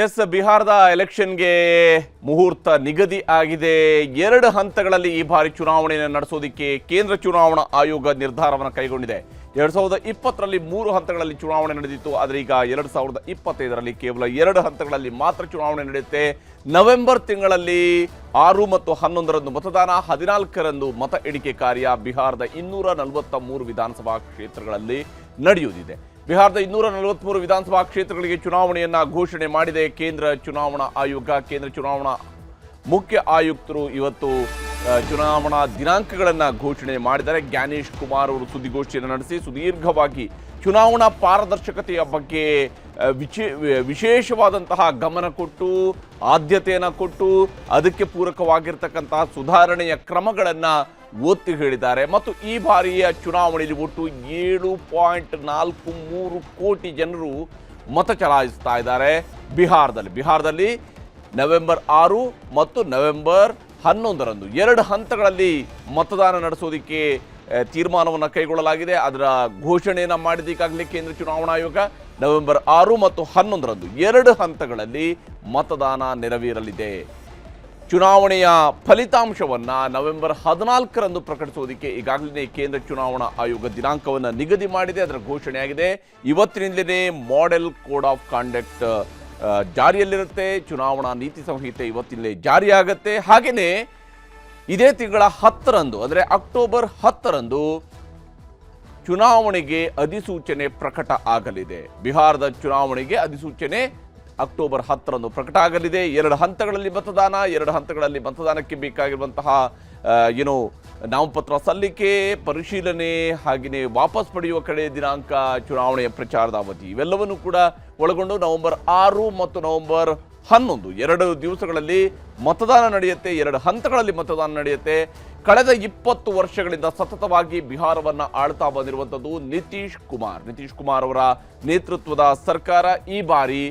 S, ಬಿಹಾರದ ಎಲೆಕ್ಷನ್ಗೆ ಮುಹೂರ್ತ ನಿಗದಿ ಆಗಿದೆ. 2 ಹಂತಗಳಲ್ಲಿ ಈ ಬಾರಿ ಚುನಾವಣೆಯನ್ನು ನಡೆಸೋದಕ್ಕೆ ಕೇಂದ್ರ ಚುನಾವಣಾ ಆಯೋಗ ನಿರ್ಧಾರವನ್ನು ಕೈಗೊಂಡಿದೆ. 2020ರಲ್ಲಿ 3 ಹಂತಗಳಲ್ಲಿ ಚುನಾವಣೆ ನಡೆದಿತ್ತು. ಆದರೆ ಈಗ 2025ರಲ್ಲಿ ಕೇವಲ 2 ಹಂತಗಳಲ್ಲಿ ಮಾತ್ರ ಚುನಾವಣೆ ನಡೆಯುತ್ತೆ. ನವೆಂಬರ್ ತಿಂಗಳಲ್ಲಿ 6 ಮತ್ತು 11ರಂದು ಮತದಾನ, 14ರಂದು ಮತ ಎಣಿಕೆ ಕಾರ್ಯ ಬಿಹಾರದ 243 ವಿಧಾನಸಭಾ ಕ್ಷೇತ್ರಗಳಲ್ಲಿ ನಡೆಯುವುದಿದೆ. ಬಿಹಾರದ 243 ವಿಧಾನಸಭಾ ಕ್ಷೇತ್ರಗಳಿಗೆ ಚುನಾವಣೆಯನ್ನ ಘೋಷಣೆ ಮಾಡಿದೆ ಕೇಂದ್ರ ಚುನಾವಣಾ ಆಯೋಗ. ಕೇಂದ್ರ ಚುನಾವಣಾ ಮುಖ್ಯ ಆಯುಕ್ತರು ಇವತ್ತು ಚುನಾವಣಾ ದಿನಾಂಕಗಳನ್ನು ಘೋಷಣೆ ಮಾಡಿದ್ದಾರೆ. ಜ್ಞಾನೇಶ್ ಕುಮಾರ್ ಅವರು ಸುದ್ದಿಗೋಷ್ಠಿಯನ್ನು ನಡೆಸಿ ಸುದೀರ್ಘವಾಗಿ ಚುನಾವಣಾ ಪಾರದರ್ಶಕತೆಯ ಬಗ್ಗೆ ವಿಶೇಷವಾದಂತಹ ಗಮನ ಕೊಟ್ಟು, ಆದ್ಯತೆಯನ್ನು ಕೊಟ್ಟು, ಅದಕ್ಕೆ ಪೂರಕವಾಗಿರ್ತಕ್ಕಂತಹ ಸುಧಾರಣೆಯ ಕ್ರಮಗಳನ್ನು ಒತ್ತಿ ಹೇಳಿದ್ದಾರೆ. ಮತ್ತು ಈ ಬಾರಿಯ ಚುನಾವಣೆಯಲ್ಲಿ ಒಟ್ಟು 7.43 ಕೋಟಿ ಜನರು ಮತ ಚಲಾಯಿಸ್ತಾ ಇದ್ದಾರೆ ಬಿಹಾರದಲ್ಲಿ. ನವೆಂಬರ್ 6 ಮತ್ತು ನವೆಂಬರ್ 11ರಂದು 2 ಹಂತಗಳಲ್ಲಿ ಮತದಾನ ನಡೆಸೋದಕ್ಕೆ ತೀರ್ಮಾನವನ್ನು ಕೈಗೊಳ್ಳಲಾಗಿದೆ. ಅದರ ಘೋಷಣೆಯನ್ನು ಮಾಡಿದ ಈಗಾಗಲೇ ಕೇಂದ್ರ ಚುನಾವಣಾ ಆಯೋಗ. ನವೆಂಬರ್ 6 ಮತ್ತು 11ರಂದು 2 ಹಂತಗಳಲ್ಲಿ ಮತದಾನ ನೆರವೇರಲಿದೆ. ಚುನಾವಣೆಯ ಫಲಿತಾಂಶವನ್ನು ನವೆಂಬರ್ 14ರಂದು ಪ್ರಕಟಿಸುವುದಕ್ಕೆ ಈಗಾಗಲೇ ಕೇಂದ್ರ ಚುನಾವಣಾ ಆಯೋಗ ದಿನಾಂಕವನ್ನು ನಿಗದಿ ಮಾಡಿದೆ. ಅದರ ಘೋಷಣೆಯಾಗಿದೆ. ಇವತ್ತಿನಿಂದಲೇ ಮಾಡೆಲ್ ಕೋಡ್ ಆಫ್ ಕಾಂಡಕ್ಟ್ ಜಾರಿಯಲ್ಲಿರುತ್ತೆ. ಚುನಾವಣಾ ನೀತಿ ಸಂಹಿತೆ ಇವತ್ತಿನಲ್ಲೇ ಜಾರಿಯಾಗುತ್ತೆ. ಹಾಗೆಯೇ ಇದೇ ತಿಂಗಳ 10ರಂದು ಅಂದರೆ ಅಕ್ಟೋಬರ್ 10ರಂದು ಚುನಾವಣೆಗೆ ಅಧಿಸೂಚನೆ ಪ್ರಕಟ ಆಗಲಿದೆ. ಬಿಹಾರದ ಚುನಾವಣೆಗೆ ಅಧಿಸೂಚನೆ ಅಕ್ಟೋಬರ್ 10ರಂದು ಪ್ರಕಟ ಆಗಲಿದೆ. 2 ಹಂತಗಳಲ್ಲಿ ಮತದಾನ. 2 ಹಂತಗಳಲ್ಲಿ ಮತದಾನಕ್ಕೆ ಬೇಕಾಗಿರುವಂತಹ ನಾಮಪತ್ರ ಸಲ್ಲಿಕೆ, ಪರಿಶೀಲನೆ, ಹಾಗೆಯೇ ವಾಪಸ್ ಪಡೆಯುವ ಕಡೆ ದಿನಾಂಕ, ಚುನಾವಣೆಯ ಪ್ರಚಾರದ ಅವಧಿ ಇವೆಲ್ಲವನ್ನು ಕೂಡ ಒಳಗೊಂಡು ನವೆಂಬರ್ 6 ಮತ್ತು ನವೆಂಬರ್ 11 2 ದಿವಸಗಳಲ್ಲಿ ಮತದಾನ ನಡೆಯುತ್ತೆ. 2 ಹಂತಗಳಲ್ಲಿ ಮತದಾನ ನಡೆಯುತ್ತೆ. ಕಳೆದ 20 ವರ್ಷಗಳಿಂದ ಸತತವಾಗಿ ಬಿಹಾರವನ್ನು ಆಳ್ತಾ ಬಂದಿರುವಂಥದ್ದು ನಿತೀಶ್ ಕುಮಾರ್ ಅವರ ನೇತೃತ್ವದ ಸರ್ಕಾರ ಈ ಬಾರಿ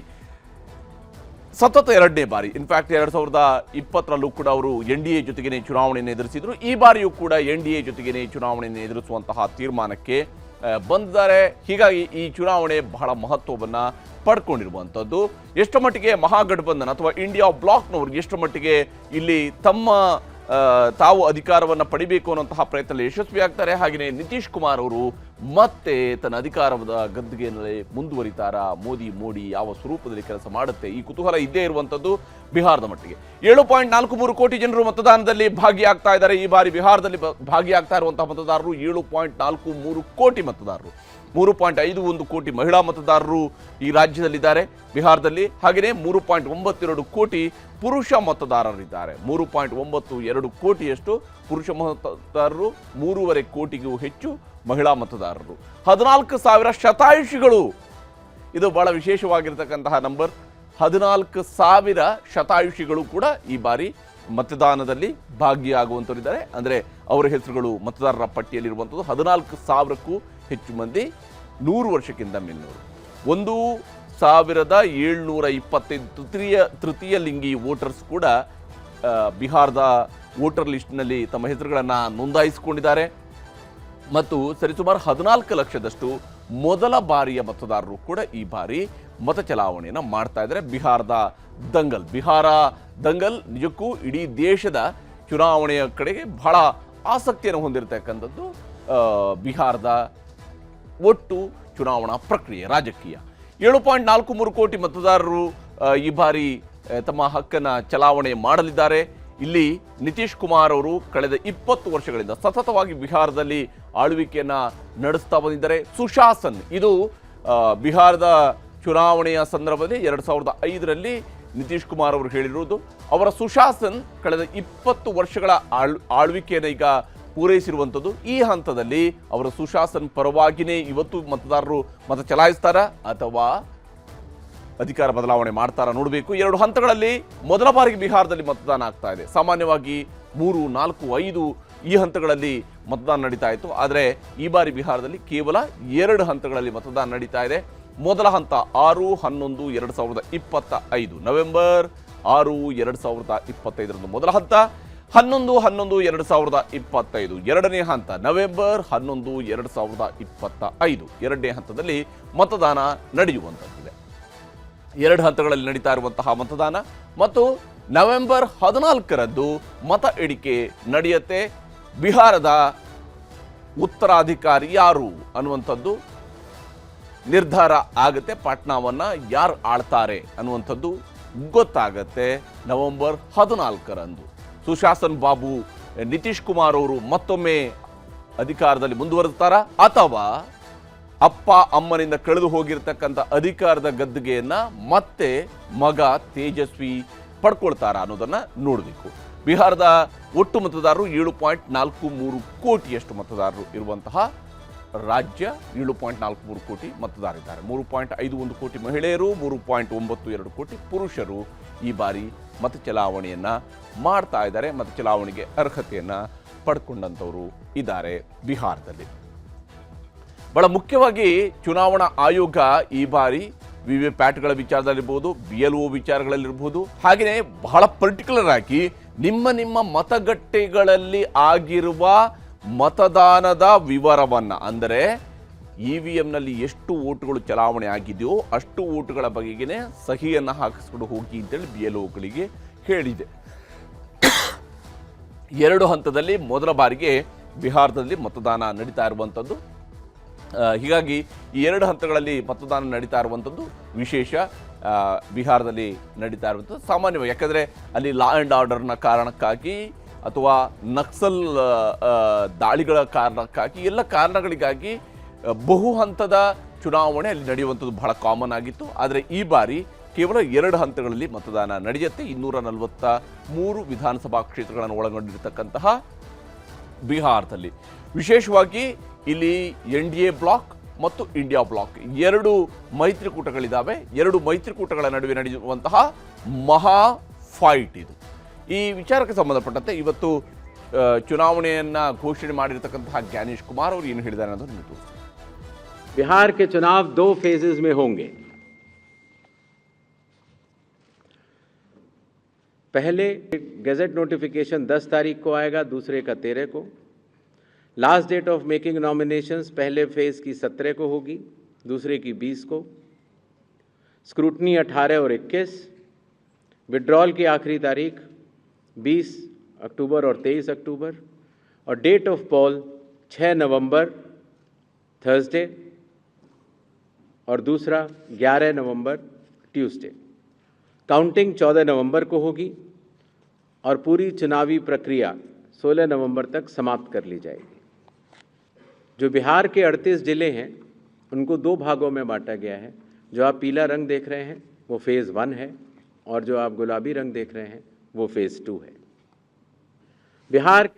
ಸತತ 2ನೇ ಬಾರಿ, ಇನ್ಫ್ಯಾಕ್ಟ್ 2020ರಲ್ಲೂ ಕೂಡ ಅವರು NDA ಜೊತೆಗೇನೆ ಚುನಾವಣೆಯನ್ನು ಎದುರಿಸಿದ್ರು. ಈ ಬಾರಿಯೂ ಕೂಡ NDA ಜೊತೆಗೇನೆ ಚುನಾವಣೆಯನ್ನು ಎದುರಿಸುವಂತಹ ತೀರ್ಮಾನಕ್ಕೆ ಬಂದಿದ್ದಾರೆ. ಹೀಗಾಗಿ ಈ ಚುನಾವಣೆ ಬಹಳ ಮಹತ್ವವನ್ನು ಪಡ್ಕೊಂಡಿರುವಂಥದ್ದು. ಎಷ್ಟು ಮಟ್ಟಿಗೆ ಮಹಾಗಠಬಂಧನ್ ಅಥವಾ ಇಂಡಿಯಾ ಬ್ಲಾಕ್ನವ್ರಿಗೆ ಎಷ್ಟು ಮಟ್ಟಿಗೆ ಇಲ್ಲಿ ತಾವು ಅಧಿಕಾರವನ್ನು ಪಡಿಬೇಕು ಅನ್ನುವಂತಹ ಪ್ರಯತ್ನದಲ್ಲಿ ಯಶಸ್ವಿಯಾಗ್ತಾರೆ. ಹಾಗೆಯೇ ನಿತೀಶ್ ಕುಮಾರ್ ಅವರು ಮತ್ತೆ ತನ್ನ ಅಧಿಕಾರದ ಗದ್ದುಗೆಯಲ್ಲಿ ಮುಂದುವರಿತಾರಾ? ಮೋಡಿ ಯಾವ ಸ್ವರೂಪದಲ್ಲಿ ಕೆಲಸ ಮಾಡುತ್ತೆ? ಈ ಕುತೂಹಲ ಇದ್ದೇ ಇರುವಂಥದ್ದು ಬಿಹಾರದ ಮಟ್ಟಿಗೆ. 7.43 ಕೋಟಿ ಜನರು ಮತದಾನದಲ್ಲಿ ಭಾಗಿಯಾಗ್ತಾ ಇದ್ದಾರೆ. ಈ ಬಾರಿ ಬಿಹಾರದಲ್ಲಿ ಭಾಗಿಯಾಗ್ತಾ ಇರುವಂತಹ ಮತದಾರರು 7.43 ಕೋಟಿ ಮತದಾರರು. 3.51 ಕೋಟಿ ಮಹಿಳಾ ಮತದಾರರು ಈ ರಾಜ್ಯದಲ್ಲಿದ್ದಾರೆ ಬಿಹಾರದಲ್ಲಿ. ಹಾಗೆಯೇ 3.92 ಕೋಟಿ ಪುರುಷ ಮತದಾರರಿದ್ದಾರೆ. 3.92 ಕೋಟಿಯಷ್ಟು ಪುರುಷ ಮತದಾರರು, 3.5 ಕೋಟಿಗೂ ಹೆಚ್ಚು ಮಹಿಳಾ ಮತದಾರರು. 14,000 ಶತಾಯುಷಿಗಳು. ಇದು ಬಹಳ ವಿಶೇಷವಾಗಿರ್ತಕ್ಕಂತಹ ನಂಬರ್. 14,000 ಶತಾಯುಷಿಗಳು ಕೂಡ ಈ ಬಾರಿ ಮತದಾನದಲ್ಲಿ ಭಾಗಿಯಾಗುವಂಥವರಿದ್ದಾರೆ. ಅಂದರೆ ಅವರ ಹೆಸರುಗಳು ಮತದಾರರ ಪಟ್ಟಿಯಲ್ಲಿರುವಂಥದ್ದು 14,000ಕ್ಕೂ ಹೆಚ್ಚು ಮಂದಿ 100 ವರ್ಷಕ್ಕಿಂತ ಮೇಲಿನವರು. 1,725 ತೃತೀಯ ಲಿಂಗಿ ವೋಟರ್ಸ್ ಕೂಡ ಬಿಹಾರದ ವೋಟರ್ ಲಿಸ್ಟ್ನಲ್ಲಿ ತಮ್ಮ ಹೆಸರುಗಳನ್ನು ನೋಂದಾಯಿಸಿಕೊಂಡಿದ್ದಾರೆ. ಮತ್ತು ಸರಿಸುಮಾರು 14 ಲಕ್ಷದಷ್ಟು ಮೊದಲ ಬಾರಿಯ ಮತದಾರರು ಕೂಡ ಈ ಬಾರಿ ಮತ ಚಲಾವಣೆಯನ್ನು ಮಾಡ್ತಾ ಇದ್ದಾರೆ. ಬಿಹಾರ ದಂಗಲ್ ನಿಜಕ್ಕೂ ಇಡೀ ದೇಶದ ಚುನಾವಣೆಯ ಕಡೆಗೆ ಬಹಳ ಆಸಕ್ತಿಯನ್ನು ಹೊಂದಿರತಕ್ಕಂಥದ್ದು ಬಿಹಾರದ ಒಟ್ಟು ಚುನಾವಣಾ ಪ್ರಕ್ರಿಯೆ, ರಾಜಕೀಯ. 7.43 ಕೋಟಿ ಮತದಾರರು ಈ ಬಾರಿ ತಮ್ಮ ಹಕ್ಕನ್ನು ಚಲಾವಣೆ ಮಾಡಲಿದ್ದಾರೆ. ಇಲ್ಲಿ ನಿತೀಶ್ ಕುಮಾರ್ ಅವರು ಕಳೆದ 20 ವರ್ಷಗಳಿಂದ ಸತತವಾಗಿ ಬಿಹಾರದಲ್ಲಿ ಆಳ್ವಿಕೆಯನ್ನು ನಡೆಸ್ತಾ ಬಂದಿದ್ದಾರೆ. ಸುಶಾಸನ್, ಇದು ಬಿಹಾರದ ಚುನಾವಣೆಯ ಸಂದರ್ಭದಲ್ಲಿ 2005ರಲ್ಲಿ ನಿತೀಶ್ ಕುಮಾರ್ ಅವರು ಹೇಳಿರುವುದು. ಅವರ ಸುಶಾಸನ್ ಕಳೆದ 20 ವರ್ಷಗಳ ಆಳ್ವಿಕೆಯನ್ನು ಈಗ ಪೂರೈಸಿರುವಂಥದ್ದು. ಈ ಹಂತದಲ್ಲಿ ಅವರ ಸುಶಾಸನ್ ಪರವಾಗಿಯೇ ಇವತ್ತು ಮತದಾರರು ಮತ ಚಲಾಯಿಸ್ತಾರಾ ಅಥವಾ ಅಧಿಕಾರ ಬದಲಾವಣೆ ಮಾಡ್ತಾರಾ ನೋಡಬೇಕು. 2 ಹಂತಗಳಲ್ಲಿ ಮೊದಲ ಬಾರಿಗೆ ಬಿಹಾರದಲ್ಲಿ ಮತದಾನ ಆಗ್ತಾ ಇದೆ. ಸಾಮಾನ್ಯವಾಗಿ 3, 4, 5 ಈ ಹಂತಗಳಲ್ಲಿ ಮತದಾನ ನಡೀತಾ ಇತ್ತು. ಆದರೆ ಈ ಬಾರಿ ಬಿಹಾರದಲ್ಲಿ ಕೇವಲ 2 ಹಂತಗಳಲ್ಲಿ ಮತದಾನ ನಡೀತಾ ಇದೆ. ಮೊದಲ ಹಂತ 6, 11, 2025 ನವೆಂಬರ್ 6, 2025ರಂದು ಮೊದಲ ಹಂತ. 11, 11, 2025 ಎರಡನೇ ಹಂತ ನವೆಂಬರ್ 11, 2025 ಎರಡನೇ ಹಂತದಲ್ಲಿ ಮತದಾನ ನಡೆಯುವಂಥದ್ದಿದೆ. 2 ಹಂತಗಳಲ್ಲಿ ನಡೀತಾ ಇರುವಂತಹ ಮತದಾನ ಮತ್ತು ನವೆಂಬರ್ 14ರಂದು ಮತ ಎಣಿಕೆ ನಡೆಯುತ್ತೆ. ಬಿಹಾರದ ಉತ್ತರಾಧಿಕಾರಿ ಯಾರು ಅನ್ನುವಂಥದ್ದು ನಿರ್ಧಾರ ಆಗುತ್ತೆ. ಪಾಟ್ನಾವನ್ನ ಯಾರು ಆಳ್ತಾರೆ ಅನ್ನುವಂಥದ್ದು ಗೊತ್ತಾಗತ್ತೆ ನವೆಂಬರ್ 14ರಂದು. ಸುಶಾಸನ್ ಬಾಬು, ನಿತೀಶ್ ಕುಮಾರ್ ಅವರು ಮತ್ತೊಮ್ಮೆ ಅಧಿಕಾರದಲ್ಲಿ ಮುಂದುವರೆಸ್ತಾರಾ ಅಥವಾ ಅಪ್ಪ ಅಮ್ಮನಿಂದ ಕಳೆದು ಹೋಗಿರ್ತಕ್ಕಂಥ ಅಧಿಕಾರದ ಗದ್ದುಗೆಯನ್ನ ಮತ್ತೆ ಮಗ ತೇಜಸ್ವಿ ಪಡ್ಕೊಳ್ತಾರಾ ಅನ್ನೋದನ್ನ ನೋಡಬೇಕು. ಬಿಹಾರದ ಒಟ್ಟು ಮತದಾರರು 7.43 ಕೋಟಿಯಷ್ಟು ಮತದಾರರು ಇರುವಂತಹ ರಾಜ್ಯ. 7.43 ಕೋಟಿ ಮತದಾರರಿದ್ದಾರೆ. 3.51 ಕೋಟಿ ಮಹಿಳೆಯರು, 3.92 ಕೋಟಿ ಪುರುಷರು ಈ ಬಾರಿ ಮತ ಚಲಾವಣೆಯನ್ನ ಮಾಡ್ತಾ ಇದ್ದಾರೆ. ಮತ ಚಲಾವಣೆಗೆ ಅರ್ಹತೆಯನ್ನ ಪಡ್ಕೊಂಡಂಥವರು ಇದ್ದಾರೆ ಬಿಹಾರದಲ್ಲಿ. ಬಹಳ ಮುಖ್ಯವಾಗಿ ಚುನಾವಣಾ ಆಯೋಗ ಈ ಬಾರಿ ವಿವಿಪ್ಯಾಟ್ಗಳ ವಿಚಾರದಲ್ಲಿರ್ಬೋದು, BLO ವಿಚಾರಗಳಲ್ಲಿರ್ಬೋದು, ಹಾಗೆಯೇ ಬಹಳ ಪರ್ಟಿಕ್ಯುಲರ್ ಆಗಿ ನಿಮ್ಮ ಮತಗಟ್ಟೆಗಳಲ್ಲಿ ಆಗಿರುವ ಮತದಾನದ ವಿವರವನ್ನ, ಅಂದರೆ EVMನಲ್ಲಿ ಎಷ್ಟು ಓಟುಗಳು ಚಲಾವಣೆ ಆಗಿದೆಯೋ ಅಷ್ಟು ಓಟುಗಳ ಬಗೆಗೆ ಸಹಿಯನ್ನು ಹಾಕಿಸ್ಕೊಂಡು ಹೋಗಿ ಅಂತೇಳಿ BLOಗಳಿಗೆ ಹೇಳಿದೆ. 2 ಹಂತದಲ್ಲಿ ಮೊದಲ ಬಾರಿಗೆ ಬಿಹಾರದಲ್ಲಿ ಮತದಾನ ನಡೀತಾ ಇರುವಂಥದ್ದು. ಹೀಗಾಗಿ ಈ 2 ಹಂತಗಳಲ್ಲಿ ಮತದಾನ ನಡೀತಾ ಇರುವಂಥದ್ದು ವಿಶೇಷ. ಬಿಹಾರದಲ್ಲಿ ನಡೀತಾ ಇರುವಂಥದ್ದು ಸಾಮಾನ್ಯವಾಗಿ, ಯಾಕಂದರೆ ಅಲ್ಲಿ ಲಾ ಆ್ಯಂಡ್ ಆರ್ಡರ್ನ ಕಾರಣಕ್ಕಾಗಿ ಅಥವಾ ನಕ್ಸಲ್ ದಾಳಿಗಳ ಕಾರಣಕ್ಕಾಗಿ, ಎಲ್ಲ ಕಾರಣಗಳಿಗಾಗಿ ಬಹು ಹಂತದ ಚುನಾವಣೆ ಅಲ್ಲಿ ನಡೆಯುವಂಥದ್ದು ಬಹಳ ಕಾಮನ್ ಆಗಿತ್ತು. ಆದರೆ ಈ ಬಾರಿ ಕೇವಲ 2 ಹಂತಗಳಲ್ಲಿ ಮತದಾನ ನಡೆಯುತ್ತೆ. 243 ವಿಧಾನಸಭಾ ಕ್ಷೇತ್ರಗಳನ್ನು ಒಳಗೊಂಡಿರತಕ್ಕಂತಹ ಬಿಹಾರದಲ್ಲಿ ವಿಶೇಷವಾಗಿ ಇಲ್ಲಿ NDA ಬ್ಲಾಕ್ ಮತ್ತು ಇಂಡಿಯಾ ಬ್ಲಾಕ್ 2 ಮೈತ್ರಿಕೂಟಗಳಿದ್ದಾವೆ. 2 ಮೈತ್ರಿಕೂಟಗಳ ನಡುವೆ ನಡೆಯುವಂತಹ ಮಹಾ ಫೈಟ್ ಇದು. ಈ ವಿಚಾರಕ್ಕೆ ಸಂಬಂಧಪಟ್ಟಂತೆ ಇವತ್ತು ಚುನಾವಣೆಯನ್ನ ಘೋಷಣೆ ಮಾಡಿರತಕ್ಕಂತಹ ಜ್ಞಾನೇಶ್ ಕುಮಾರ್ ಅವರು ಏನು ಹೇಳಿದ್ದಾರೆ ಅನ್ನೋದು ನಿಮಗೆ ತೋರಿಸ್ತೀನಿ. बिहार के चुनाव 2 फेजेस में होंगे. पहले गैजेट नोटिफिकेशन 10 तारीख को आएगा, दूसरे का 13 को. Last date of making nominations पहले फेज की 17 को होगी, दूसरे की 20 को. स्क्रूटनी 18 और 21. विड्रॉल की आखिरी तारीख 20 अक्टूबर और 23 अक्टूबर. और date of poll 6 November Thursday और दूसरा 11 नवंबर ट्यूसडे. काउंटिंग 14 नवंबर को होगी और पूरी चुनावी प्रक्रिया 16 नवंबर तक समाप्त कर ली जाएगी. जो बिहार के 38 जिले हैं उनको 2 भागों में बांटा गया है. जो आप पीला रंग देख रहे हैं वो फेज़ 1 है और जो आप गुलाबी रंग देख रहे हैं वो फेज़ 2 है. बिहार